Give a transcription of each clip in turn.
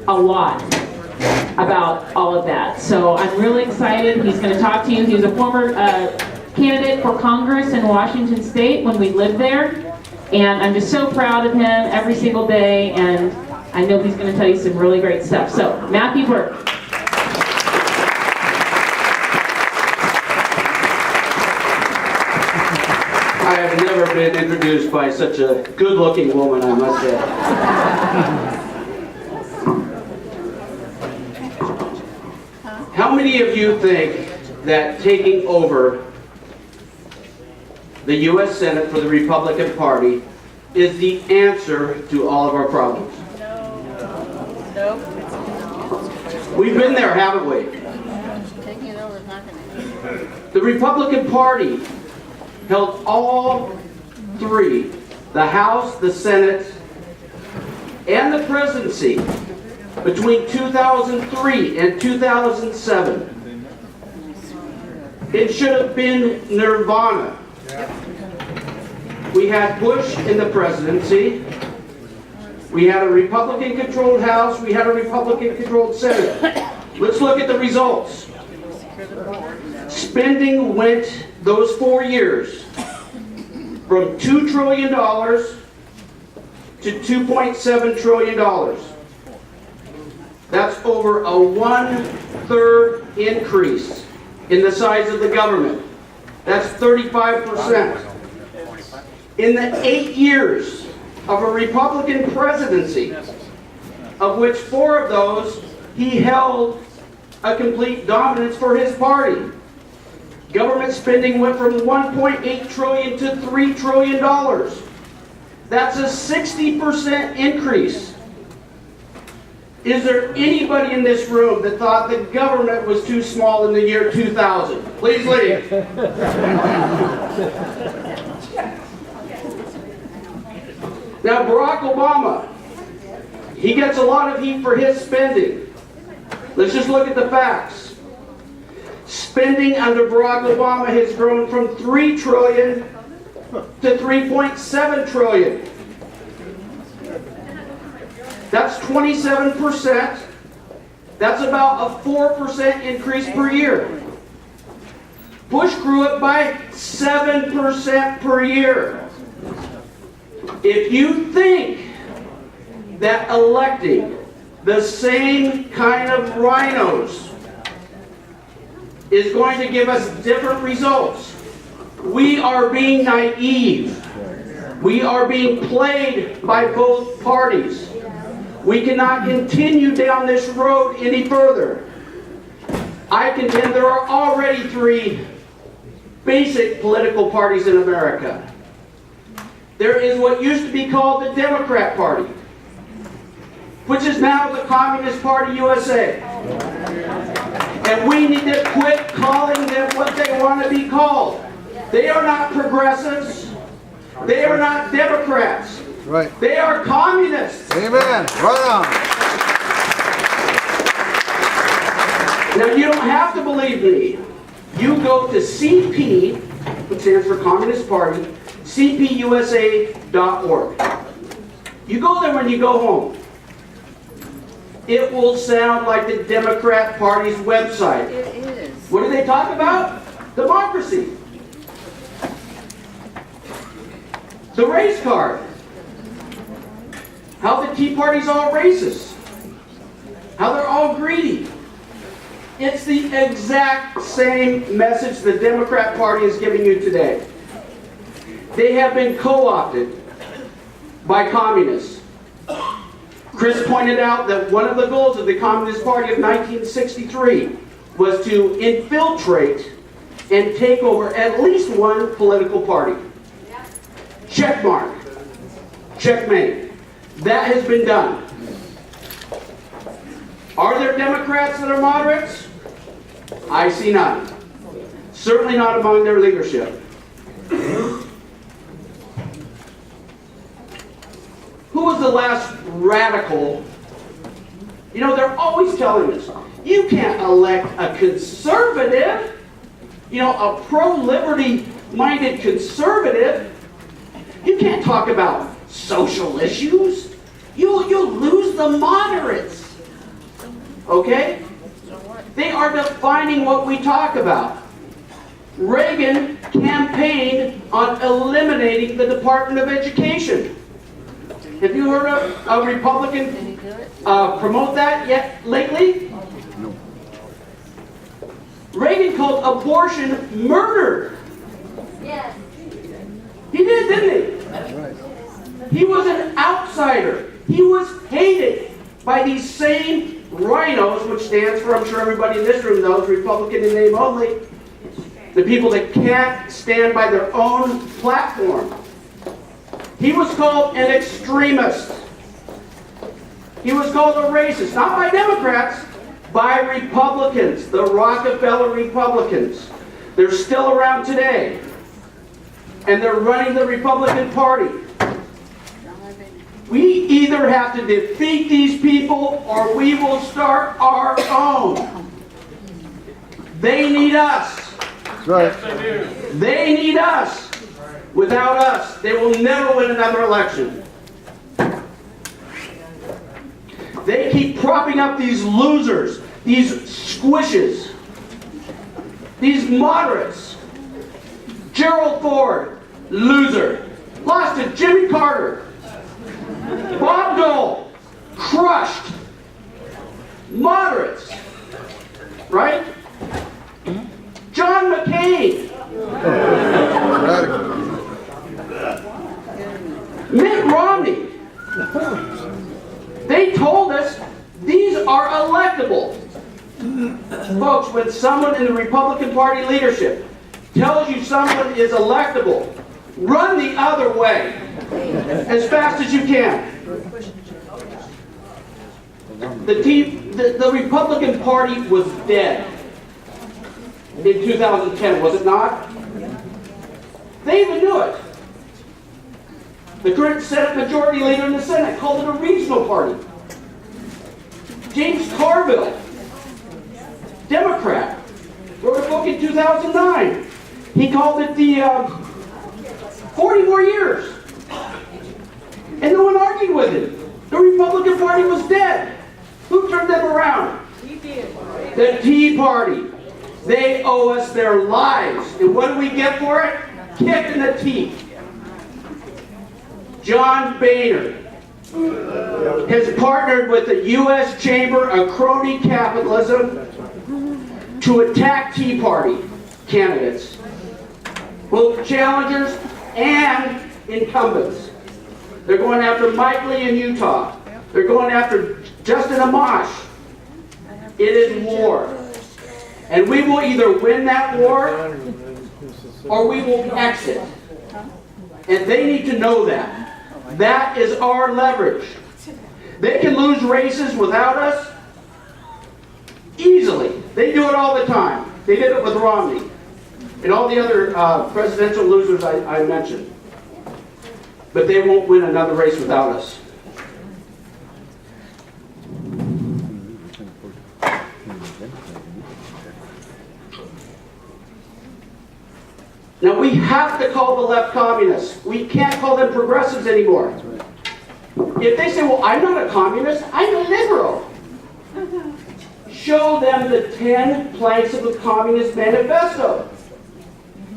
a lot about all of that. So I'm really excited. He's going to talk to you. He was a former candidate for Congress in Washington State when we lived there. And I'm just so proud of him every single day. And I know he's going to tell you some really great stuff. So, Matthew Burke. I have never been introduced by such a good-looking woman, I must say. How many of you think that taking over the U.S. Senate for the Republican Party is the answer to all of our problems? No. We've been there, haven't we? Taking it over is not going to. The Republican Party held all three, the House, the Senate, and the presidency between 2003 and 2007. It should have been nirvana. We had Bush in the presidency. We had a Republican-controlled House. We had a Republican-controlled Senate. Let's look at the results. Spending went, those 4 years, from $2 trillion to $2.7 trillion. That's over a 1/3 increase in the size of the government. That's 35%. In the 8 years of a Republican presidency, of which 4 of those he held a complete dominance for his party, government spending went from $1.8 trillion to $3 trillion. That's a 60% increase. Is there anybody in this room that thought the government was too small in the year 2000? Please leave. Now, Barack Obama, he gets a lot of heat for his spending. Let's just look at the facts. Spending under Barack Obama has grown from $3 trillion to $3.7 trillion. That's 27%. That's about a 4% increase per year. Bush grew it by 7% per year. If you think that electing the same kind of rhinos is going to give us different results, we are being naive. We are being played by both parties. We cannot continue down this road any further. I contend there are already 3 basic political parties in America. There is what used to be called the Democrat Party, which is now the Communist Party USA. And we need to quit calling them what they want to be called. They are not progressives. They are not Democrats. Right. They are communists. Amen. Right on. Now, you don't have to believe me. You go to CP, which stands for Communist Party, cpusa.org. You go there when you go home. It will sound like the Democrat Party's website. It is. What do they talk about? Democracy. The race card. How the Tea Party's all racist. How they're all greedy. It's the exact same message the Democrat Party is giving you today. They have been co-opted by communists. Chris pointed out that one of the goals of the Communist Party of 1963 was to infiltrate and take over at least one political party. Checkmark. Checkmate. That has been done. Are there Democrats that are moderates? I see none. Certainly not among their leadership. Who was the last radical? You know, they're always telling us, you can't elect a conservative, you know, a pro-liberty minded conservative. You can't talk about social issues. You'll lose the moderates. Okay? They are defining what we talk about. Reagan campaigned on eliminating the Department of Education. Have you heard of a Republican Did he do it? promote that yet lately? Reagan called abortion murder. Yes. He did, didn't he? He was an outsider. He was hated by these same rhinos, which stands for, I'm sure everybody in this room knows, Republican in name only. The people that can't stand by their own platform. He was called an extremist. He was called a racist, not by Democrats, by Republicans, the Rockefeller Republicans. They're still around today. And they're running the Republican Party. We either have to defeat these people or we will start our own. They need us. Right. They need us. Without us, they will never win another election. They keep propping up these losers, these squishes, these moderates. Gerald Ford, loser. Lost to Jimmy Carter. Bob Dole, crushed. Moderates. Right? John McCain. Radical. Mitt Romney. They told us these are electable. Folks, when someone in the Republican Party leadership tells you someone is electable, run the other way as fast as you can. The Republican Party was dead in 2010, was it not? They even knew it. The current Senate Majority Leader in the Senate called it a regional party. James Carville, Democrat, wrote a book in 2009. He called it the 40 more years. And no one argued with him. The Republican Party was dead. Who turned them around? The Tea Party. They owe us their lives. And what do we get for it? Kicked in the teeth. John Boehner has partnered with the U.S. Chamber of Crony Capitalism to attack Tea Party candidates, both challengers and incumbents. They're going after Mike Lee in Utah. They're going after Justin Amash. It is war. And we will either win that war or we will exit. And they need to know that. That is our leverage. They can lose races without us easily. They do it all the time. They did it with Romney and all the other presidential losers I mentioned. But they won't win another race without us. Now we have to call the left communists. We can't call them progressives anymore. If they say, well, I'm not a communist, I'm a liberal. Show them the 10 planks of the Communist Manifesto.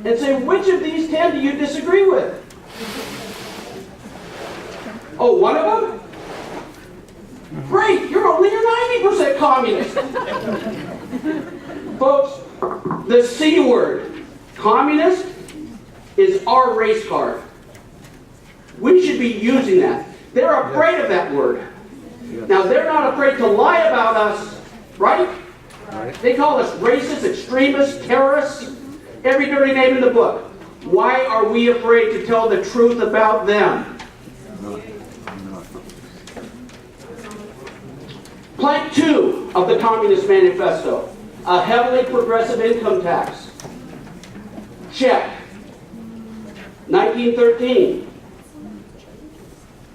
And say, which of these 10 do you disagree with? Oh, one of them? Great, you're only a 90% communist. Folks, the C word, communist, is our race card. We should be using that. They're afraid of that word. Now, they're not afraid to lie about us, right? They call us racist, extremists, terrorists, every dirty name in the book. Why are we afraid to tell the truth about them? Plank 2 of the Communist Manifesto, a heavily progressive income tax. Check. 1913.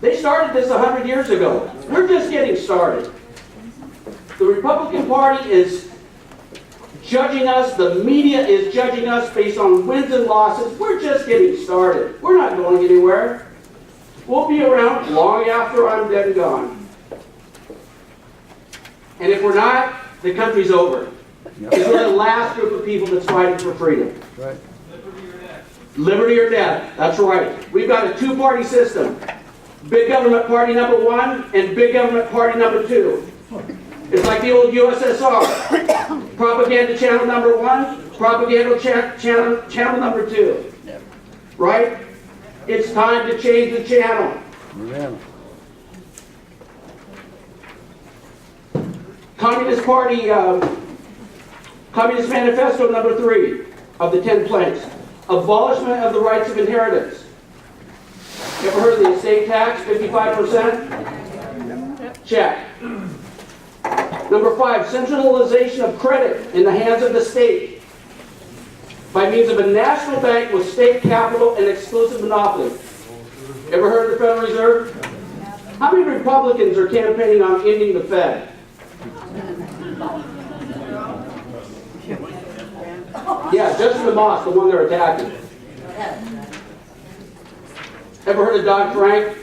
They started this 100 years ago. We're just getting started. The Republican Party is judging us. The media is judging us based on wins and losses. We're just getting started. We're not going anywhere. We'll be around long after I'm dead and gone. And if we're not, the country's over. Because we're the last group of people that's fighting for freedom. Right. Liberty or death. That's right. We've got a two-party system. Big government party number 1 and big government party number 2. It's like the old USSR. Propaganda channel number 1, propaganda channel number 2. Right? It's time to change the channel. Amen. Communist Party, Communist Manifesto number 3 of the 10 planks. Abolishment of the rights of inheritance. You ever heard of the estate tax, 55%? Check. Number 5, centralization of credit in the hands of the state by means of a national bank with state capital and exclusive monopoly. Ever heard of the Federal Reserve? How many Republicans are campaigning on ending the Fed? Yeah, Justin DeMoss, the one they're attacking. Ever heard of Dodd-Frank?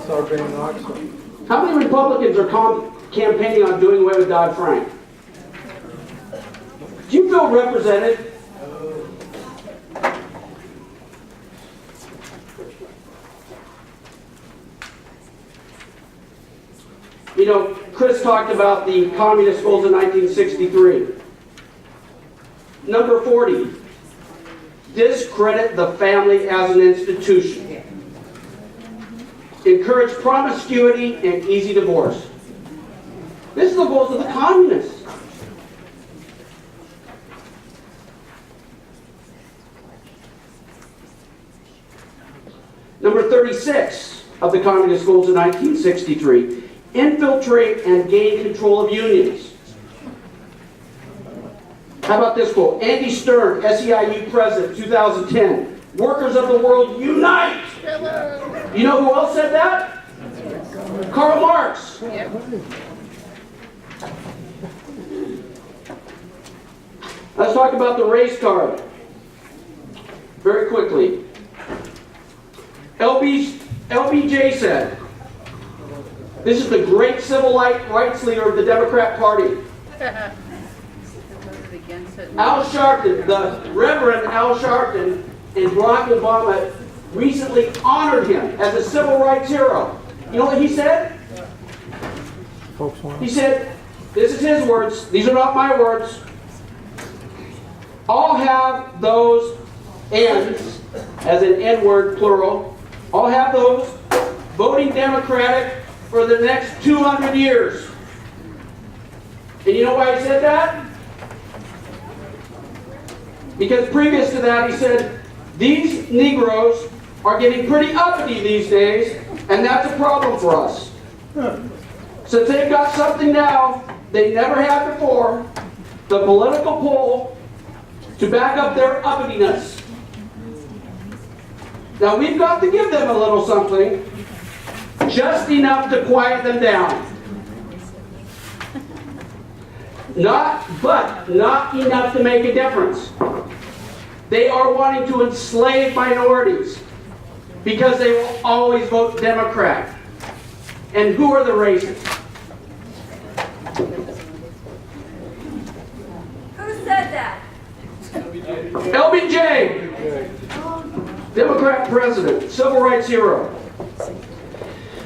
Sarbanes-Oxley. How many Republicans are campaigning on doing away with Dodd-Frank? Do you feel represented? You know, Chris talked about the communist goals in 1963. Number 40, discredit the family as an institution. Encourage promiscuity and easy divorce. This is the goals of the communists. Number 36 of the communist goals in 1963, infiltrate and gain control of unions. How about this quote? Andy Stern, SEIU president, 2010. Workers of the world, unite! You know who else said that? Karl Marx. Let's talk about the race card. Very quickly. LBJ said, this is the great civil rights leader of the Democrat Party. Al Sharpton, the Reverend Al Sharpton, and Barack Obama recently honored him as a civil rights hero. You know what he said? He said, this is his words, these are not my words. All have those ends, as an N-word plural, all have those voting Democratic for the next 200 years. And you know why he said that? Because previous to that he said, these Negroes are getting pretty uppity these days, and that's a problem for us. Since they've got something now they never had before, the political pull to back up their uppityness. Now we've got to give them a little something, just enough to quiet them down. Not enough to make a difference. They are wanting to enslave minorities because they will always vote Democrat. And who are the racists? Who said that? LBJ, Democrat president, civil rights hero.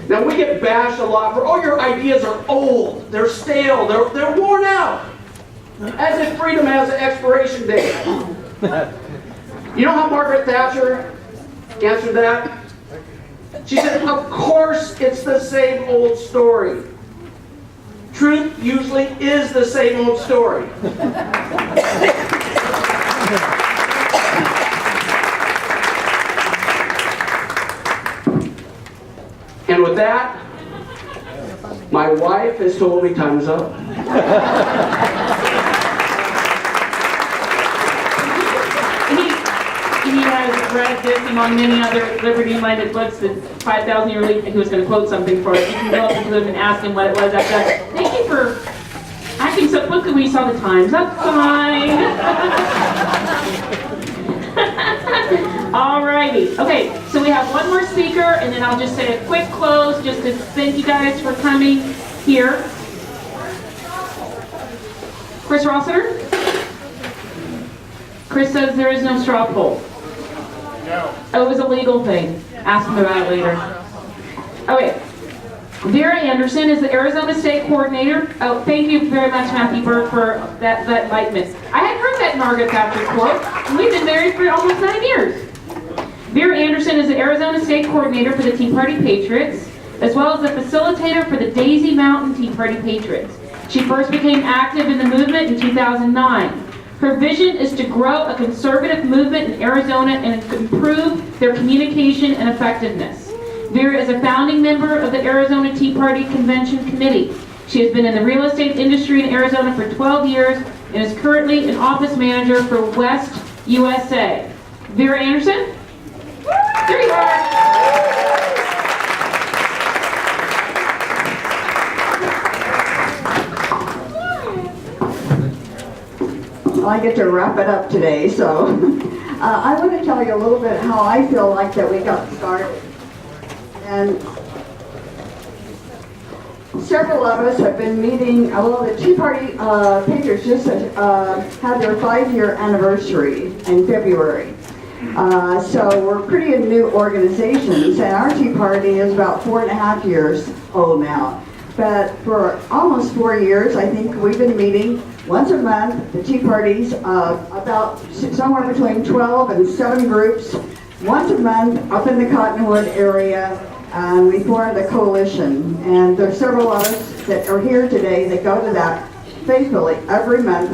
Now we get bashed a lot for, oh, your ideas are old, they're stale, they're worn out. As if freedom has an expiration date. You know how Margaret Thatcher answered that? She said, of course it's the same old story. Truth usually is the same old story. And with that, my wife has told me time's up. He has read this among many other liberty-minded books, the 5,000 Year Leap, and he was going to quote something for us. You can go up to him and ask him what it was. Thank you for acting so quickly when you saw the times. That's fine. Alrighty. Okay, so we have one more speaker, and then I'll just say a quick close just to thank you guys for coming here. Chris Rossiter? Chris says there is no straw poll. No. Oh, it was a legal thing. Ask him about it later. Okay. Vera Anderson is the Arizona State Coordinator. Oh, thank you very much, Matthew Burke, for that enlightenment. I had heard that Margaret Thatcher quote, and we've been married for almost 9 years. Vera Anderson is the Arizona State Coordinator for the Tea Party Patriots, as well as the facilitator for the Daisy Mountain Tea Party Patriots. She first became active in the movement in 2009. Her vision is to grow a conservative movement in Arizona and improve their communication and effectiveness. Vera is a founding member of the Arizona Tea Party Convention Committee. She has been in the real estate industry in Arizona for 12 years and is currently an office manager for West USA. Vera Anderson? There you are. Well, I get to wrap it up today, so I want to tell you a little bit how I feel like that we got started. And several of us have been meeting, well, the Tea Party Patriots just had their 5-year anniversary in February. So we're pretty new organizations, and our Tea Party is about 4.5 years old now. But for almost 4 years, I think we've been meeting once a month. The Tea Parties, about somewhere between 12 and 7 groups, once a month up in the Cottonwood area. We formed a coalition, and there's several of us that are here today that go to that faithfully every month.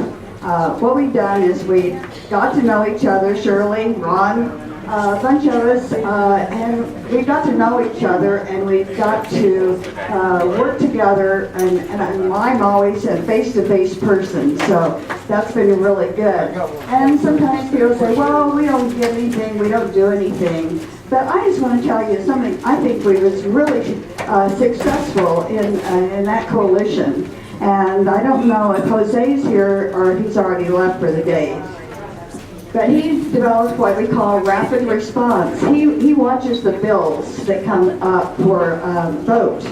What we've done is we got to know each other, Shirley, Ron, a bunch of us, and we got to know each other, and we got to work together, and I'm always a face-to-face person, so that's been really good. And sometimes people say, well, we don't get anything, we don't do anything. But I just want to tell you something. I think we was really successful in that coalition. And I don't know if Jose's here or he's already left for the day. But he's developed what we call rapid response. He watches the bills that come up for vote.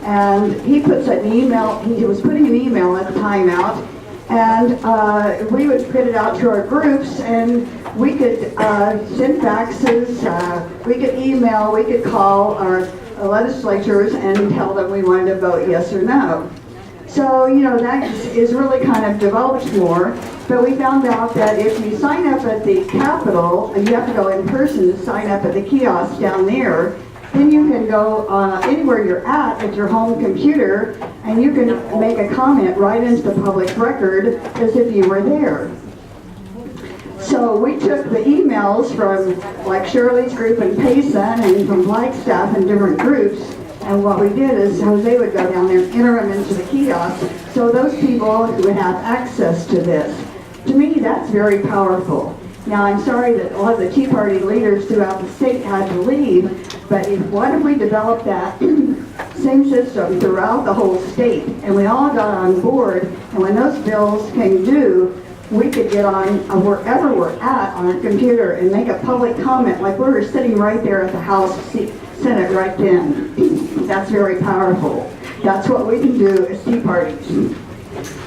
And he puts an email, he was putting an email at the time out, and we would put it out to our groups, and we could send faxes, we could email, we could call our legislatures and tell them we wanted to vote yes or no. So, you know, that is really kind of developed more, but we found out that if you sign up at the Capitol, and you have to go in person to sign up at the kiosk down there, then you can go anywhere you're at your home computer, and you can make a comment right into the public record as if you were there. So we took the emails from like Shirley's group in Payson and from Flagstaff and different groups, and what we did is Jose would go down there and enter them into the kiosk so those people would have access to this. To me, that's very powerful. Now, I'm sorry that a lot of the Tea Party leaders throughout the state had to leave, but what if we developed that same system throughout the whole state, and we all got on board, and when those bills came due, we could get on wherever we're at on our computer and make a public comment like we were sitting right there at the House Senate right then. That's very powerful. That's what we can do as Tea Parties.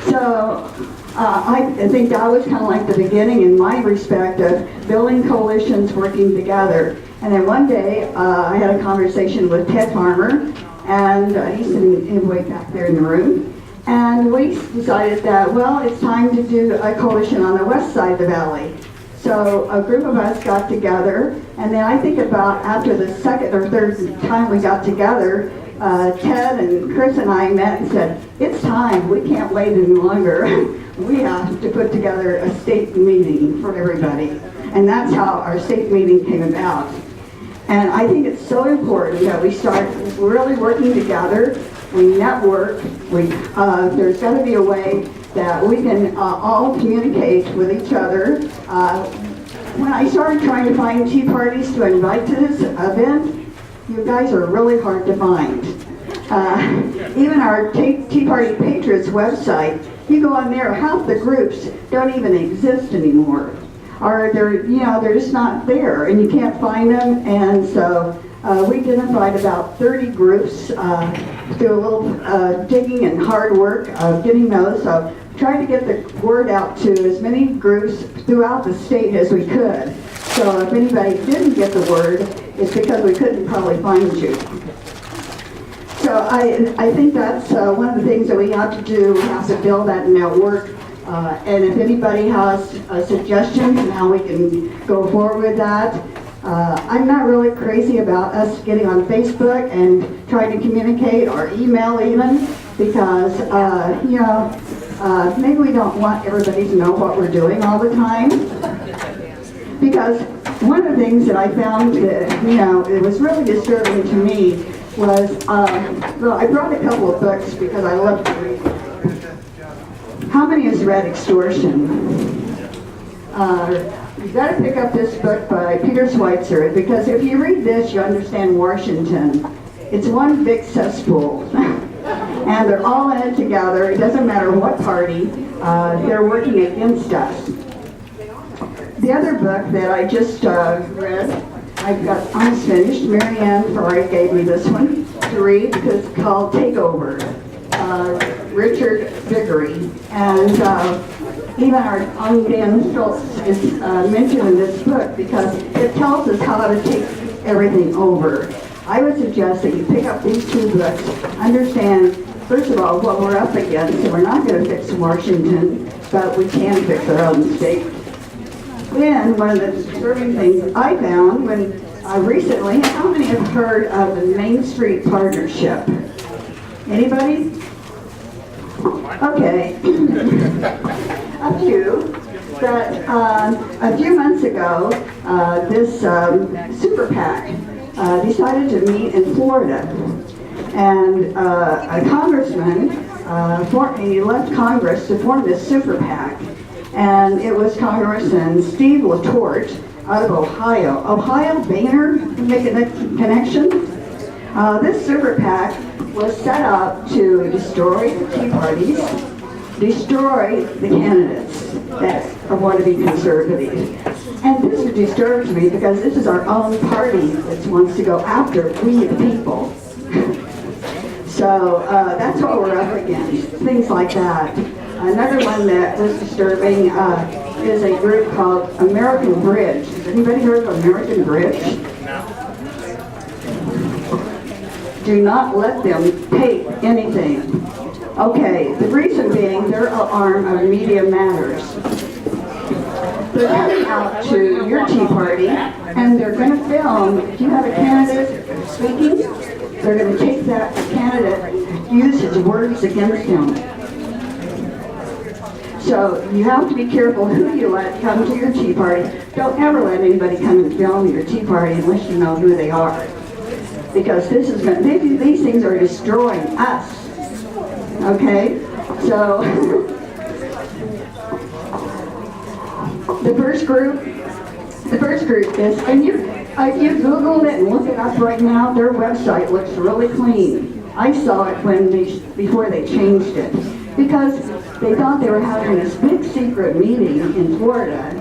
So I think that was kind of like the beginning in my respect of building coalitions, working together. And then one day I had a conversation with Ted Farmer, and he's sitting way back there in the room. And we decided that, well, it's time to do a coalition on the west side of the valley. So a group of us got together, and then I think about after the second or third time we got together, Ted and Chris and I met and said, it's time, we can't wait any longer. We have to put together a state meeting for everybody. And that's how our state meeting came about. And I think it's so important that we start really working together. We network. There's got to be a way that we can all communicate with each other. When I started trying to find Tea Parties to invite to this event, you guys are really hard to find. Even our Tea Party Patriots website, you go on there, half the groups don't even exist anymore. Or they're just not there, and you can't find them. And so we identified about 30 groups through a little digging and hard work of getting those. So tried to get the word out to as many groups throughout the state as we could. So if anybody didn't get the word, it's because we couldn't probably find you. So I think that's one of the things that we have to do. We have to build that network. And if anybody has suggestions on how we can go forward with that, I'm not really crazy about us getting on Facebook and trying to communicate or email even, because, maybe we don't want everybody to know what we're doing all the time. Because one of the things that I found that, it was really disturbing to me was, I brought a couple of books because I love to read. How many has read Extortion? You've got to pick up this book by Peter Schweitzer, because if you read this, you understand Washington. It's one big cesspool. And they're all in it together. It doesn't matter what party. They're working against us. The other book that I just read, I've got unfinished. Mary Ann Ferrari gave me this one to read because it's called Takeover. Richard Vickery. And even our own Dan Schultz is mentioned in this book because it tells us how to take everything over. I would suggest that you pick up these two books, understand, first of all, what we're up against. So we're not going to fix Washington, but we can fix our own state. Then, one of the disturbing things I found when recently, how many have heard of the Main Street Partnership? Anybody? Okay. A few. But a few months ago, this super PAC decided to meet in Florida. And a congressman, he left Congress to form this super PAC. And it was Congressman Steve LaTorch out of Ohio. Ohio, Boehner, making a connection. This super PAC was set up to destroy the Tea Parties, destroy the candidates that want to be conservative. And this disturbs me because this is our own party that wants to go after we the people. So that's what we're up against, things like that. Another one that was disturbing is a group called American Bridge. Has anybody heard of American Bridge? Do not let them pay anything. Okay, the reason being they're an arm of Media Matters. They're coming out to your Tea Party and they're going to film. If you have a candidate speaking, they're going to take that candidate and use his words against him. So you have to be careful who you let come to your Tea Party. Don't ever let anybody come and film your Tea Party unless you know who they are. Because these things are destroying us. Okay? So, the first group is, and you Google it and look it up right now, their website looks really clean. I saw it before they changed it. Because they thought they were having this big secret meeting in Florida,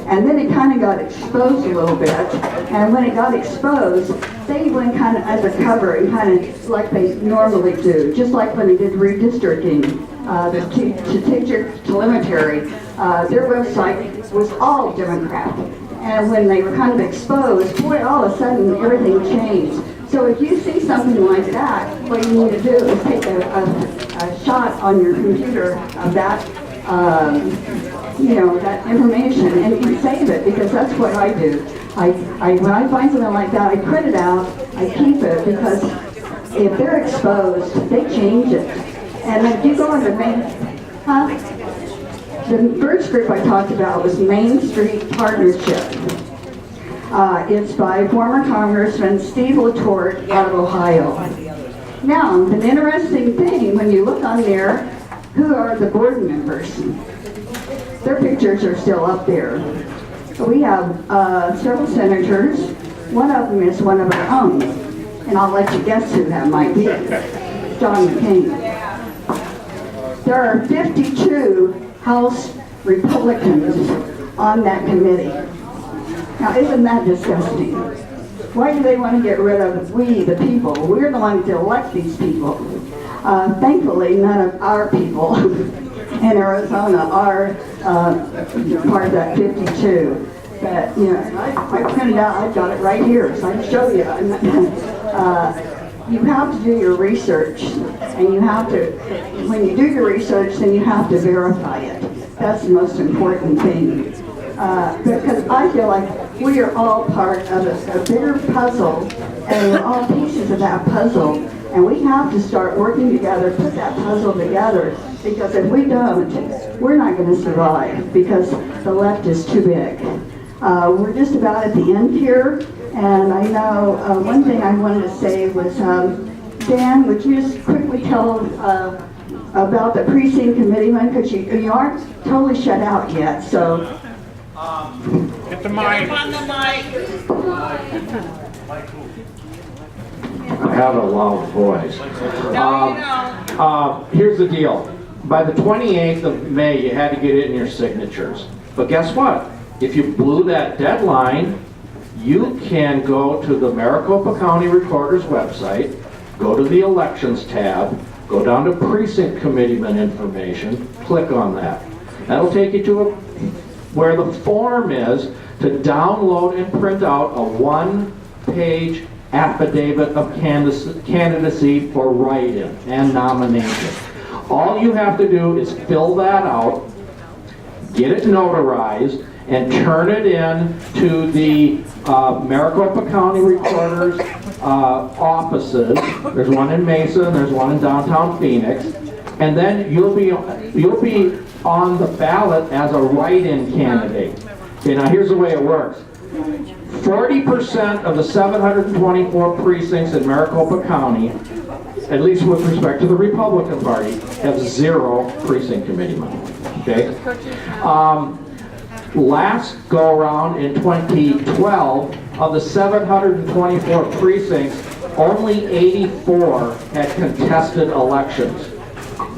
and then it kind of got exposed a little bit, and when it got exposed, they went kind of undercover and kind of like they normally do, just like when they did redistricting, the teacher telemetry, their website was all Democrat. And when they were kind of exposed, boy, all of a sudden everything changed. So if you see something like that, what you need to do is take a shot on your computer of that, that information, and you can save it, because that's what I do. When I find something like that, I print it out, I keep it, because if they're exposed, they change it. And if you go on the the first group I talked about was Main Street Partnership. It's by former Congressman Steve LaTorch out of Ohio. Now, an interesting thing, when you look on there, who are the board members? Their pictures are still up there. We have several senators. One of them is one of our own. And I'll let you guess who that might be. John McCain. There are 52 House Republicans on that committee. Now, isn't that disgusting? Why do they want to get rid of we, the people? We're the ones that elect these people. Thankfully, none of our people in Arizona are part of that 52. But, you know, I printed out, I've got it right here, so I can show you. You have to do your research, and you have to, when you do your research, then you have to verify it. That's the most important thing. Because I feel like we are all part of a bigger puzzle, and we're all pieces of that puzzle, and we have to start working together, put that puzzle together, because if we don't, we're not going to survive, because the left is too big. We're just about at the end here, and I know one thing I wanted to say was, Dan, would you just quickly tell about the precinct committeeman, because you aren't totally shut out yet, so. Get the mic. I have a loud voice. Here's the deal. By the 28th of May, you had to get it in your signatures. But guess what? If you blew that deadline, you can go to the Maricopa County Recorder's website, go to the Elections tab, go down to Precinct Committeeman information, click on that. That'll take you to where the form is to download and print out a one-page affidavit of candidacy for write-in and nomination. All you have to do is fill that out, get it notarized, and turn it in to the Maricopa County Recorder's offices. There's one in Mesa, there's one in downtown Phoenix, and then you'll be on the ballot as a write-in candidate. Okay, now here's the way it works. 40% of the 724 precincts in Maricopa County, at least with respect to the Republican Party, have 0 precinct committeemen. Okay? Last go around in 2012, of the 724 precincts, only 84 had contested elections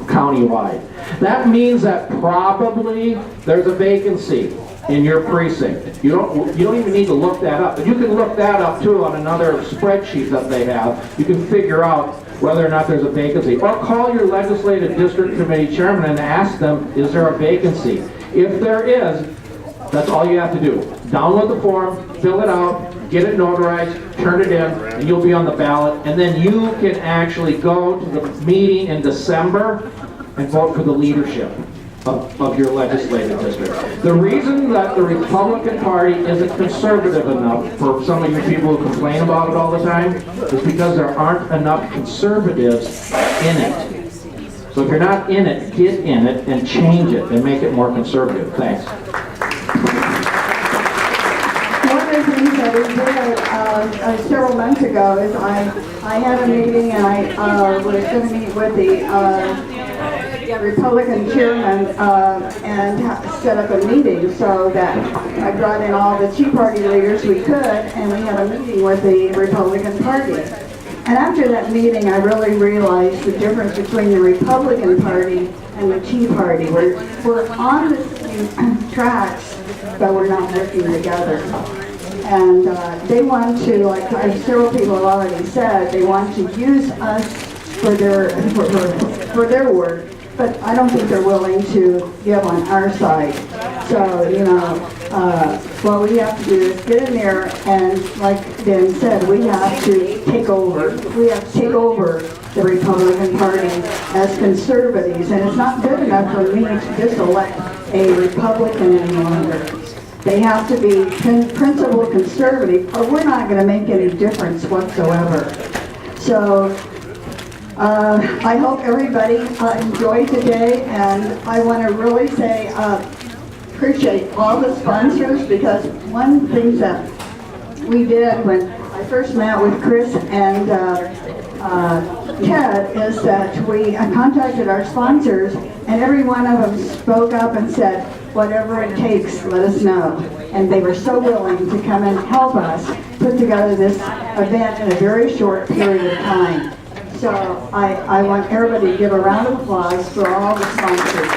countywide. That means that probably there's a vacancy in your precinct. You don't even need to look that up. But you can look that up too on another spreadsheet that they have. You can figure out whether or not there's a vacancy. Or call your legislative district committee chairman and ask them, is there a vacancy? If there is, that's all you have to do. Download the form, fill it out, get it notarized, turn it in, and you'll be on the ballot. And then you can actually go to the meeting in December and vote for the leadership of your legislative district. The reason that the Republican Party isn't conservative enough, for some of you people who complain about it all the time, is because there aren't enough conservatives in it. So if you're not in it, get in it and change it and make it more conservative. Thanks. One of the things that we did several months ago is I had a meeting, and I was going to meet with the Republican chairman and set up a meeting, so that I brought in all the Tea Party leaders we could, and we had a meeting with the Republican Party. And after that meeting, I really realized the difference between the Republican Party and the Tea Party. We're on the same tracks, but we're not working together. And they want to, like several people have already said, they want to use us for their work, but I don't think they're willing to give on our side. So, you know, what we have to do is get in there, and like Dan said, we have to take over. We have to take over the Republican Party as conservatives, and it's not good enough for me to just elect a Republican any longer. They have to be principled conservative, or we're not going to make any difference whatsoever. So, I hope everybody enjoyed today, and I want to really say appreciate all the sponsors, because one thing that we did when I first met with Chris and Ted is that we contacted our sponsors, and every one of them spoke up and said, whatever it takes, let us know. And they were so willing to come and help us put together this event in a very short period of time. So I want everybody to give a round of applause for all the sponsors.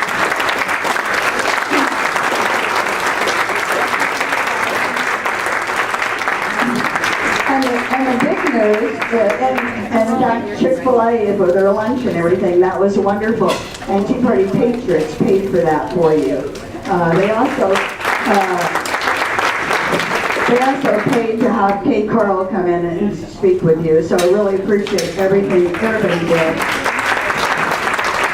And the big news, and fact, Chick-fil-A for their lunch and everything, that was wonderful. And Tea Party Patriots paid for that for you. They also paid to have Kate Carl come in and speak with you, so I really appreciate everything everybody did.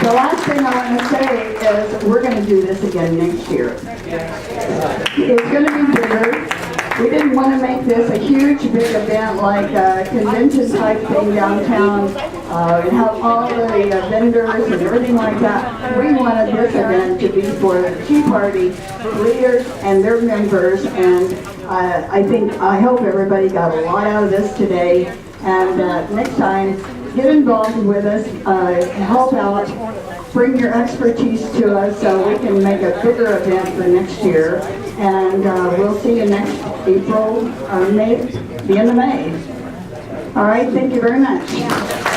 The last thing I want to say is we're going to do this again next year. It's going to be bigger. We didn't want to make this a huge, big event like a convention type thing downtown and have all the vendors and everything like that. We wanted this event to be for the Tea Party leaders and their members, and I hope everybody got a lot out of this today. And next time, get involved with us, help out, bring your expertise to us so we can make a bigger event for next year. And we'll see you next April, May, the end of May. All right, thank you very much.